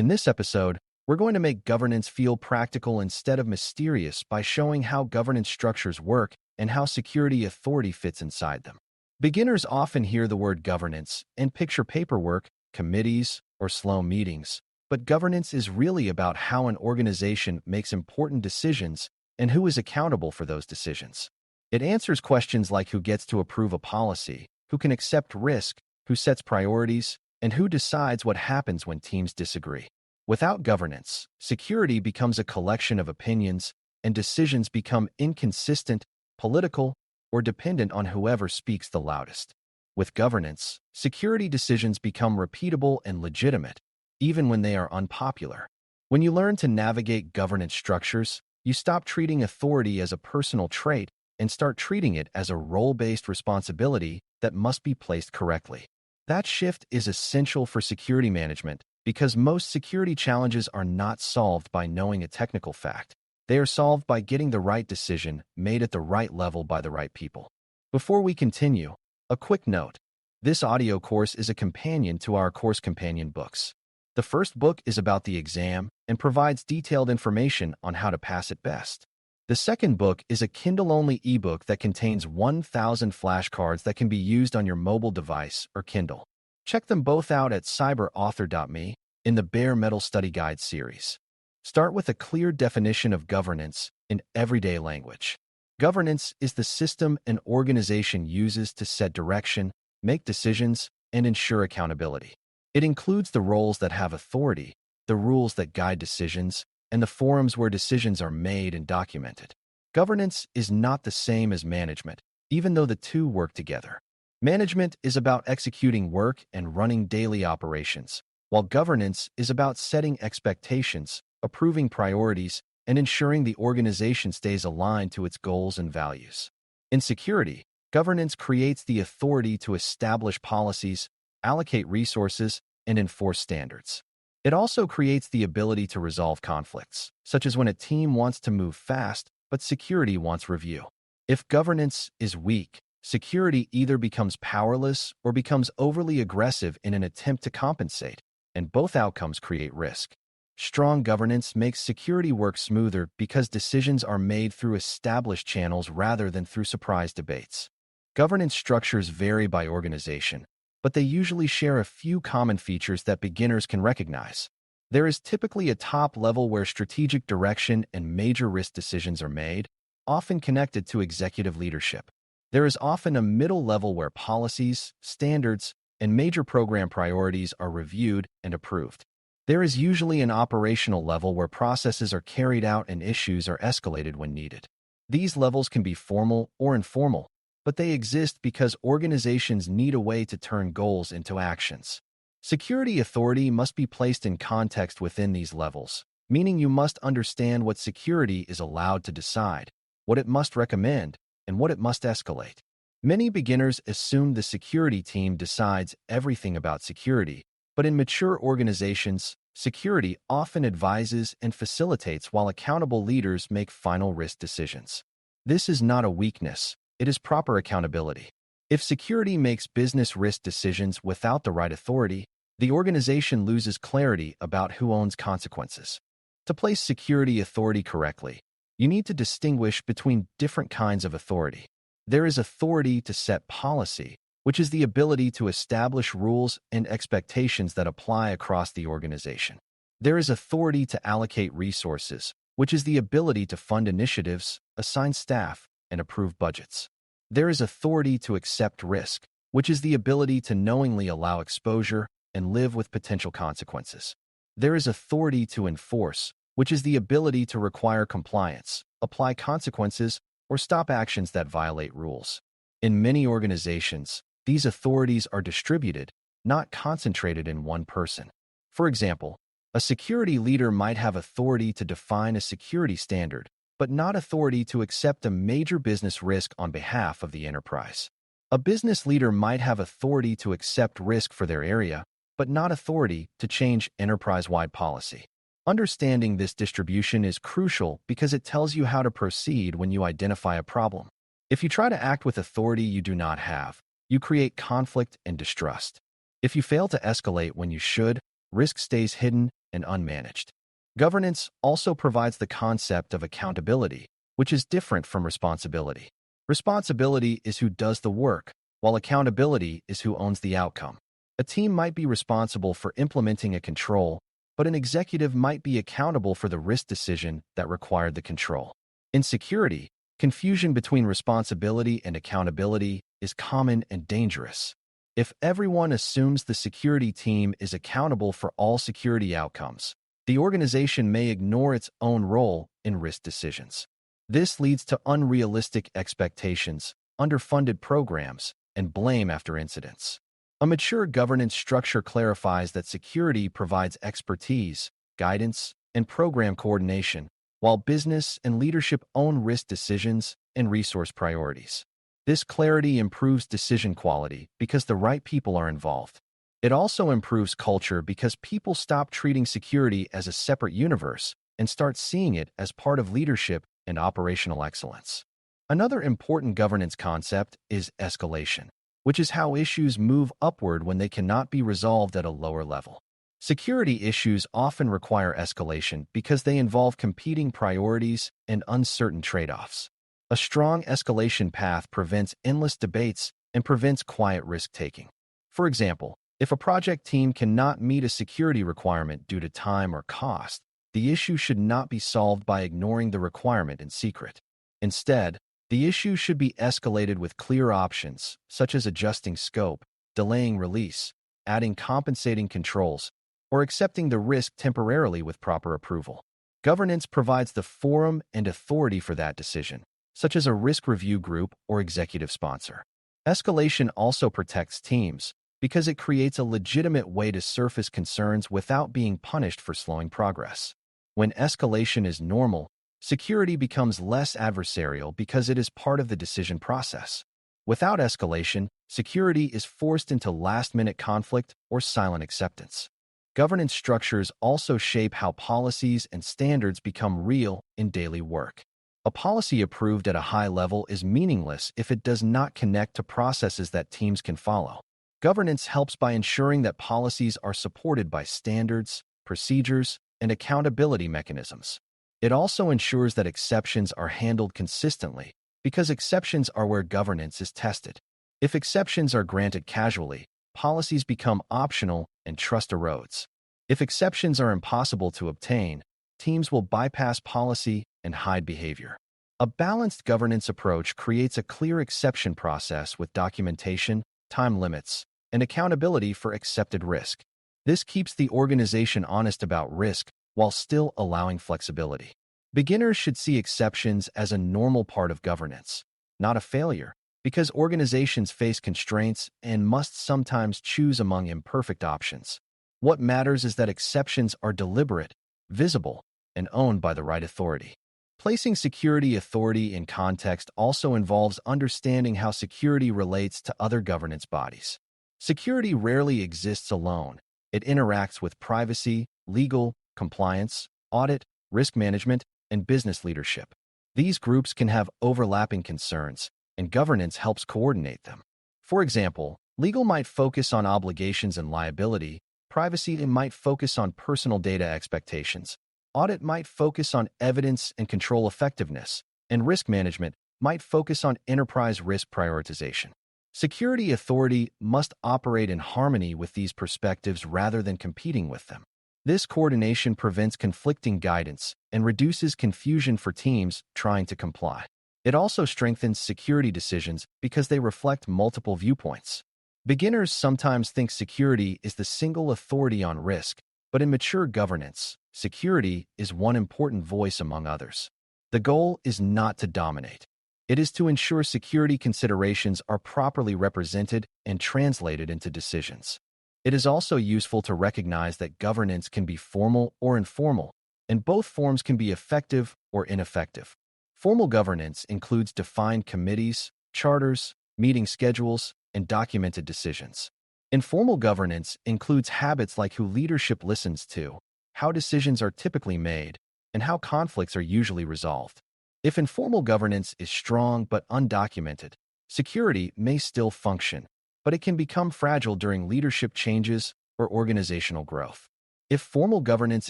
In this episode, we're going to make governance feel practical instead of mysterious by showing how governance structures work and how security authority fits inside them. Beginners often hear the word governance and picture paperwork, committees, or slow meetings, but governance is really about how an organization makes important decisions and who is accountable for those decisions. It answers questions like who gets to approve a policy, who can accept risk, who sets priorities, and who decides what happens when teams disagree. Without governance, security becomes a collection of opinions, and decisions become inconsistent, political, or dependent on whoever speaks the loudest. With governance, security decisions become repeatable and legitimate, even when they are unpopular. When you learn to navigate governance structures, you stop treating authority as a personal trait and start treating it as a role-based responsibility that must be placed correctly. That shift is essential for security management because most security challenges are not solved by knowing a technical fact. They are solved by getting the right decision made at the right level by the right people. Before we continue, a quick note. This audio course is a companion to our course companion books. The first book is about the exam and provides detailed information on how to pass it best. The second book is a Kindle-only ebook that contains 1,000 flashcards that can be used on your mobile device or Kindle. Check them both out at cyber.author.me in the Bare Metal Study Guide series. Start with a clear definition of governance in everyday language. Governance is the system an organization uses to set direction, make decisions, and ensure accountability. It includes the roles that have authority, the rules that guide decisions, and the forums where decisions are made and documented. Governance is not the same as management, even though the two work together. Management is about executing work and running daily operations, while governance is about setting expectations, approving priorities, and ensuring the organization stays aligned to its goals and values. In security, governance creates the authority to establish policies, allocate resources, and enforce standards. It also creates the ability to resolve conflicts, such as when a team wants to move fast, but security wants review. If governance is weak, security either becomes powerless or becomes overly aggressive in an attempt to compensate, and both outcomes create risk. Strong governance makes security work smoother because decisions are made through established channels rather than through surprise debates. Governance structures vary by organization, but they usually share a few common features that beginners can recognize. There is typically a top level where strategic direction and major risk decisions are made, often connected to executive leadership. There is often a middle level where policies, standards, and major program priorities are reviewed and approved. There is usually an operational level where processes are carried out and issues are escalated when needed. These levels can be formal or informal, but they exist because organizations need a way to turn goals into actions. Security authority must be placed in context within these levels, meaning you must understand what security is allowed to decide, what it must recommend, and what it must escalate. Many beginners assume the security team decides everything about security, but in mature organizations, security often advises and facilitates while accountable leaders make final risk decisions. This is not a weakness. It is proper accountability. If security makes business risk decisions without the right authority, the organization loses clarity about who owns consequences. To place security authority correctly, you need to distinguish between different kinds of authority. There is authority to set policy, which is the ability to establish rules and expectations that apply across the organization. There is authority to allocate resources, which is the ability to fund initiatives, assign staff, and approve budgets. There is authority to accept risk, which is the ability to knowingly allow exposure and live with potential consequences. There is authority to enforce, which is the ability to require compliance, apply consequences, or stop actions that violate rules. In many organizations, these authorities are distributed, not concentrated in one person. For example, a security leader might have authority to define a security standard, but not authority to accept a major business risk on behalf of the enterprise. A business leader might have authority to accept risk for their area, but not authority to change enterprise-wide policy. Understanding this distribution is crucial because it tells you how to proceed when you identify a problem. If you try to act with authority you do not have, you create conflict and distrust. If you fail to escalate when you should, risk stays hidden and unmanaged. Governance also provides the concept of accountability, which is different from responsibility. Responsibility is who does the work, while accountability is who owns the outcome. A team might be responsible for implementing a control, but an executive might be accountable for the risk decision that required the control. In security, confusion between responsibility and accountability is common and dangerous. If everyone assumes the security team is accountable for all security outcomes, the organization may ignore its own role in risk decisions. This leads to unrealistic expectations, underfunded programs, and blame after incidents. A mature governance structure clarifies that security provides expertise, guidance, and program coordination, while business and leadership own risk decisions and resource priorities. This clarity improves decision quality because the right people are involved. It also improves culture because people stop treating security as a separate universe and start seeing it as part of leadership and operational excellence. Another important governance concept is escalation, which is how issues move upward when they cannot be resolved at a lower level. Security issues often require escalation because they involve competing priorities and uncertain trade-offs. A strong escalation path prevents endless debates and prevents quiet risk-taking. For example, if a project team cannot meet a security requirement due to time or cost, the issue should not be solved by ignoring the requirement in secret. Instead, the issue should be escalated with clear options, such as adjusting scope, delaying release, adding compensating controls, or accepting the risk temporarily with proper approval. Governance provides the forum and authority for that decision, such as a risk review group or executive sponsor. Escalation also protects teams because it creates a legitimate way to surface concerns without being punished for slowing progress. When escalation is normal, security becomes less adversarial because it is part of the decision process. Without escalation, security is forced into last-minute conflict or silent acceptance. Governance structures also shape how policies and standards become real in daily work. A policy approved at a high level is meaningless if it does not connect to processes that teams can follow. Governance helps by ensuring that policies are supported by standards, procedures, and accountability mechanisms. It also ensures that exceptions are handled consistently, because exceptions are where governance is tested. If exceptions are granted casually, policies become optional and trust erodes. If exceptions are impossible to obtain, teams will bypass policy and hide behavior. A balanced governance approach creates a clear exception process with documentation, time limits, and accountability for accepted risk. This keeps the organization honest about risk while still allowing flexibility. Beginners should see exceptions as a normal part of governance, not a failure, because organizations face constraints and must sometimes choose among imperfect options. What matters is that exceptions are deliberate, visible, and owned by the right authority. Placing security authority in context also involves understanding how security relates to other governance bodies. Security rarely exists alone. It interacts with privacy, legal, compliance, audit, risk management, and business leadership. These groups can have overlapping concerns, and governance helps coordinate them. For example, legal might focus on obligations and liability, privacy might focus on personal data expectations, audit might focus on evidence and control effectiveness, and risk management might focus on enterprise risk prioritization. Security authority must operate in harmony with these perspectives rather than competing with them. This coordination prevents conflicting guidance and reduces confusion for teams trying to comply. It also strengthens security decisions because they reflect multiple viewpoints. Beginners sometimes think security is the single authority on risk, but in mature governance, security is one important voice among others. The goal is not to dominate. It is to ensure security considerations are properly represented and translated into decisions. It is also useful to recognize that governance can be formal or informal, and both forms can be effective or ineffective. Formal governance includes defined committees, charters, meeting schedules, and documented decisions. Informal governance includes habits like who leadership listens to, how decisions are typically made, and how conflicts are usually resolved. If informal governance is strong but undocumented, security may still function, but it can become fragile during leadership changes or organizational growth. If formal governance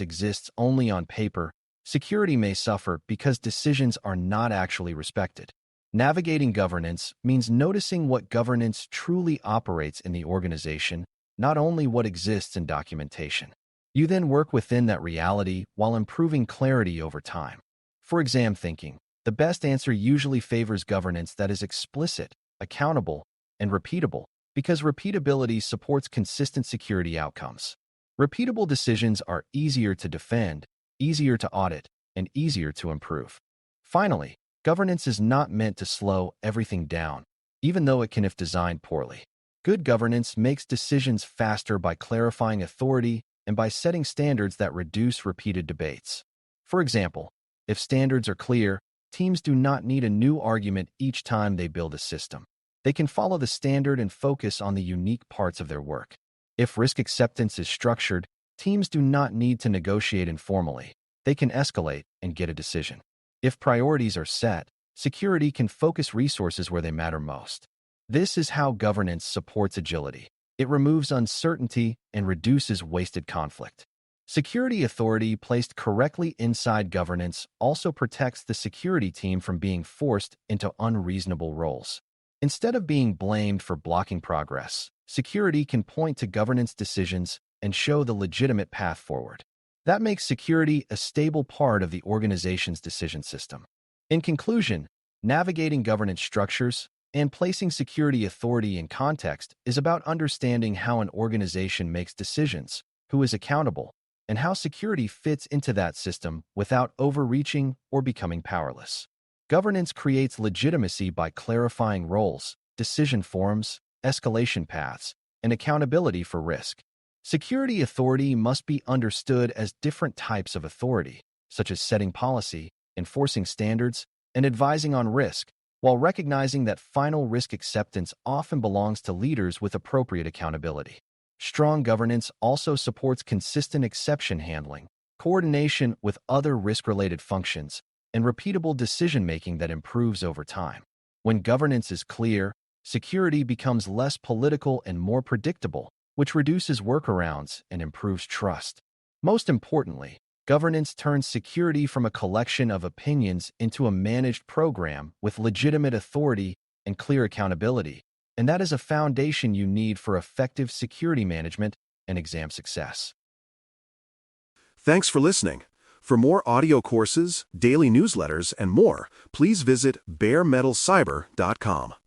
exists only on paper, security may suffer because decisions are not actually respected. Navigating governance means noticing what governance truly operates in the organization, not only what exists in documentation. You then work within that reality while improving clarity over time. For exam thinking, the best answer usually favors governance that is explicit, accountable, and repeatable, because repeatability supports consistent security outcomes. Repeatable decisions are easier to defend, easier to audit, and easier to improve. Finally, governance is not meant to slow everything down, even though it can if designed poorly. Good governance makes decisions faster by clarifying authority and by setting standards that reduce repeated debates. For example, if standards are clear, teams do not need a new argument each time they build a system. They can follow the standard and focus on the unique parts of their work. If risk acceptance is structured, teams do not need to negotiate informally. They can escalate and get a decision. If priorities are set, security can focus resources where they matter most. This is how governance supports agility. It removes uncertainty and reduces wasted conflict. Security authority placed correctly inside governance also protects the security team from being forced into unreasonable roles. Instead of being blamed for blocking progress, security can point to governance decisions and show the legitimate path forward. That makes security a stable part of the organization's decision system. In conclusion, navigating governance structures and placing security authority in context is about understanding how an organization makes decisions, who is accountable, and how security fits into that system without overreaching or becoming powerless. Governance creates legitimacy by clarifying roles, decision forms, escalation paths, and accountability for risk. Security authority must be understood as different types of authority, such as setting policy, enforcing standards, and advising on risk, while recognizing that final risk acceptance often belongs to leaders with appropriate accountability. Strong governance also supports consistent exception handling, coordination with other risk-related functions, and repeatable decision-making that improves over time. When governance is clear, security becomes less political and more predictable, which reduces workarounds and improves trust. Most importantly, governance turns security from a collection of opinions into a managed program with legitimate authority and clear accountability, and that is a foundation you need for effective security management and exam success. Thanks for listening. For more audio courses, daily newsletters, and more, please visit DailyCyber.News.